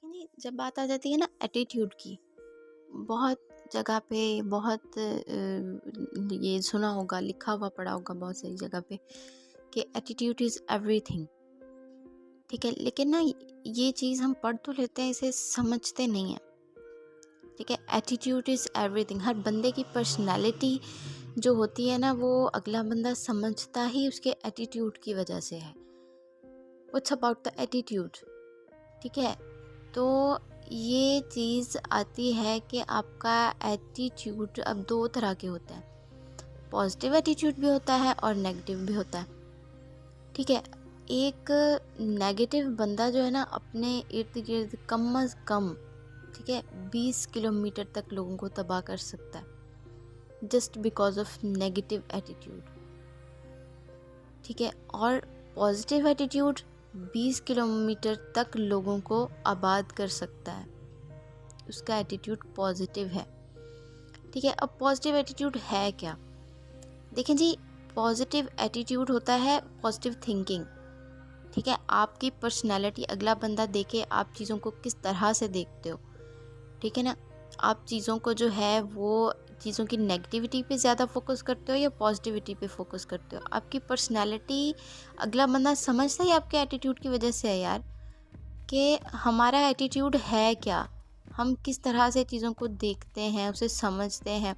देखिए जी, जब बात आ जाती है ना एटीट्यूड की, बहुत जगह पे बहुत ये सुना होगा, लिखा हुआ पड़ा होगा बहुत सारी जगह पे कि एटीट्यूड इज़ एवरीथिंग। ठीक है, लेकिन ना ये चीज़ हम पढ़ तो लेते हैं, इसे समझते नहीं हैं। ठीक है, एटीट्यूड इज़ एवरीथिंग। हर बंदे की पर्सनैलिटी जो होती है ना, वो अगला बंदा समझता ही उसके एटीट्यूड की वजह से है। What's about the attitude? ठीक है, तो ये चीज़ आती है कि आपका एटीट्यूड अब दो तरह के होते हैं। पॉजिटिव एटीट्यूड भी होता है और नेगेटिव भी होता है। ठीक है, एक नेगेटिव बंदा जो है ना, अपने इर्द गिर्द कम अज़ कम, ठीक है, 20 किलोमीटर तक लोगों को तबाह कर सकता है, just because of negative attitude. ठीक है, और पॉजिटिव एटीट्यूड 20 किलोमीटर तक लोगों को आबाद कर सकता है। उसका एटीट्यूड पॉजिटिव है। ठीक है, अब पॉजिटिव एटीट्यूड है क्या? देखें जी, पॉजिटिव एटीट्यूड होता है पॉजिटिव थिंकिंग। ठीक है, आपकी पर्सनैलिटी अगला बंदा देखे आप चीज़ों को किस तरह से देखते हो। ठीक है ना, आप चीज़ों को जो है वो चीज़ों की नेगेटिविटी पे ज़्यादा फोकस करते हो या पॉजिटिविटी पे फोकस करते हो। आपकी पर्सनैलिटी अगला बंदा समझता ही आपके एटीट्यूड की वजह से है यार, कि हमारा एटीट्यूड है क्या, हम किस तरह से चीज़ों को देखते हैं, उसे समझते हैं।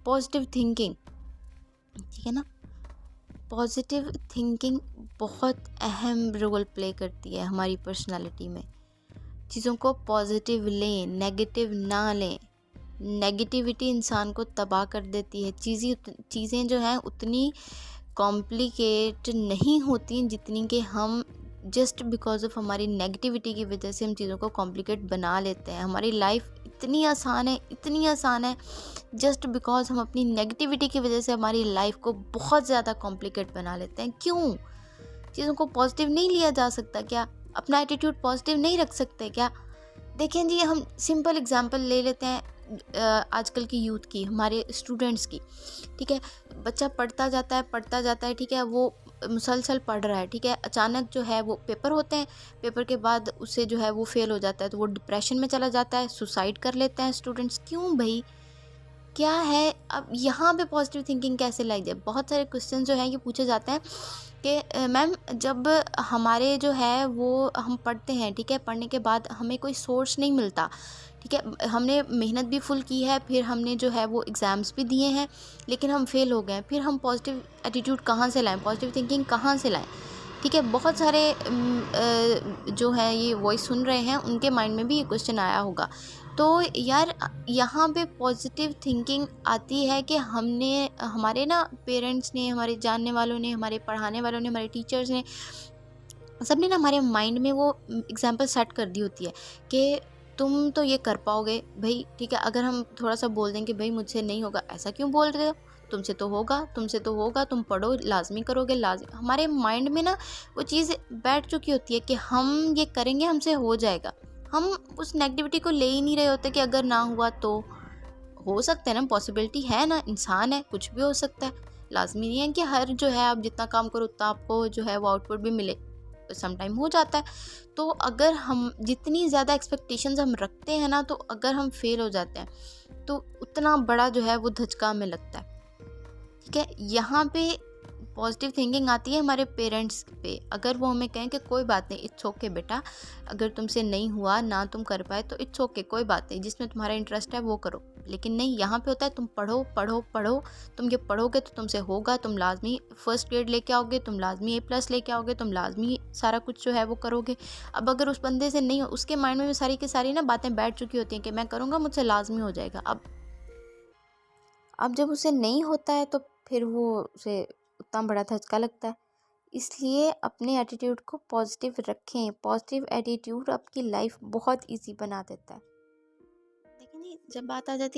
पॉजिटिव थिंकिंग, ठीक है ना, पॉजिटिव थिंकिंग बहुत अहम रोल प्ले करती है हमारी पर्सनालिटी में। चीज़ों को पॉजिटिव लें, नेगेटिव ना लें। नेगेटिविटी इंसान को तबाह कर देती है। चीज़ें जो हैं उतनी कॉम्प्लिकेट नहीं होती जितनी कि हम जस्ट बिकॉज ऑफ हमारी नेगेटिविटी की वजह से हम चीज़ों को कॉम्प्लिकेट बना लेते हैं। हमारी लाइफ इतनी आसान है, इतनी आसान है, जस्ट बिकॉज हम अपनी नेगेटिविटी की वजह से हमारी लाइफ को बहुत ज़्यादा कॉम्प्लिकेट बना लेते हैं। क्यों? चीज़ों को पॉजिटिव नहीं लिया जा सकता क्या? अपना एटीट्यूड पॉजिटिव नहीं रख सकते क्या? देखें जी, हम सिंपल एग्जांपल ले लेते हैं आजकल की यूथ की, हमारे स्टूडेंट्स की। ठीक है, बच्चा पढ़ता जाता है, ठीक है, वो मुसलसल पढ़ रहा है, ठीक है, अचानक जो है वो पेपर होते हैं, पेपर के बाद उसे जो है वो फेल हो जाता है, तो वो डिप्रेशन में चला जाता है, सुसाइड कर लेते हैं स्टूडेंट्स। क्यों भाई? क्या है? अब यहाँ पे पॉजिटिव थिंकिंग कैसे लाई जाए? बहुत सारे क्वेश्चन जो हैं ये पूछे जाते हैं कि मैम, जब हमारे जो है वो हम पढ़ते हैं, ठीक है, पढ़ने के बाद हमें कोई सोर्स नहीं मिलता, ठीक है, हमने मेहनत भी फुल की है, फिर हमने जो है वो एग्ज़ाम्स भी दिए हैं, लेकिन हम फेल हो गए हैं, फिर हम पॉजिटिव एटीट्यूड कहाँ से लाएं, पॉजिटिव थिंकिंग कहाँ से लाएं? ठीक है, बहुत सारे जो हैं ये वॉइस सुन रहे हैं, उनके माइंड में भी ये क्वेश्चन आया होगा। तो यार, यहाँ पे पॉजिटिव थिंकिंग आती है कि हमने, हमारे ना पेरेंट्स ने, हमारे जानने वालों ने, हमारे पढ़ाने वालों ने, हमारे टीचर्स ने, सबने ना हमारे माइंड में वो एग्जाम्पल सेट कर दी होती है कि तुम तो ये कर पाओगे भाई। ठीक है, अगर हम थोड़ा सा बोल दें कि भाई मुझसे नहीं होगा, ऐसा क्यों बोल रहे हो, तुमसे तो होगा, तुमसे तो होगा, तुम पढ़ो, लाजमी करोगे, लाजमी। हमारे माइंड में ना वो चीज़ बैठ चुकी होती है कि हम ये करेंगे, हमसे हो जाएगा। हम उस नेगेटिविटी को ले ही नहीं रहे होते कि अगर ना हुआ तो। हो सकता है ना, पॉसिबिलिटी है ना, इंसान है, कुछ भी हो सकता है। लाजमी नहीं है कि हर जो है आप जितना काम करो उतना आपको जो है वो आउटपुट भी मिले। सम टाइम हो जाता है। तो अगर हम जितनी ज़्यादा एक्सपेक्टेशंस हम रखते हैं ना, तो अगर हम फेल हो जाते हैं तो उतना बड़ा जो है वो धचका हमें लगता है। ठीक है, यहाँ पे पॉजिटिव थिंकिंग आती है हमारे पेरेंट्स पे। अगर वो हमें कहें कि कोई बात नहीं, इट्स ओके बेटा, अगर तुमसे नहीं हुआ, ना तुम कर पाए, तो इट्स ओके, कोई बात नहीं, जिसमें तुम्हारा इंटरेस्ट है वो करो। लेकिन नहीं, यहाँ पे होता है तुम पढ़ो पढ़ो पढ़ो, तुम ये पढ़ोगे तो तुमसे होगा, तुम लाजमी फर्स्ट ग्रेड लेके आओगे, तुम लाजमी A+ लेके आओगे, तुम लाजमी सारा कुछ जो है वो करोगे। अब अगर उस बंदे से नहीं हो, उसके माइंड में सारी की सारी ना बातें बैठ चुकी होती हैं कि मैं करूँगा, मुझसे लाजमी हो जाएगा। अब जब उसे नहीं होता है तो फिर वो उसे उतना बड़ा धक्का लगता है। इसलिए अपने एटीट्यूड को पॉजिटिव रखें। पॉजिटिव एटीट्यूड आपकी लाइफ बहुत इजी बना देता है। लेकिन ये जब बात आ जाती है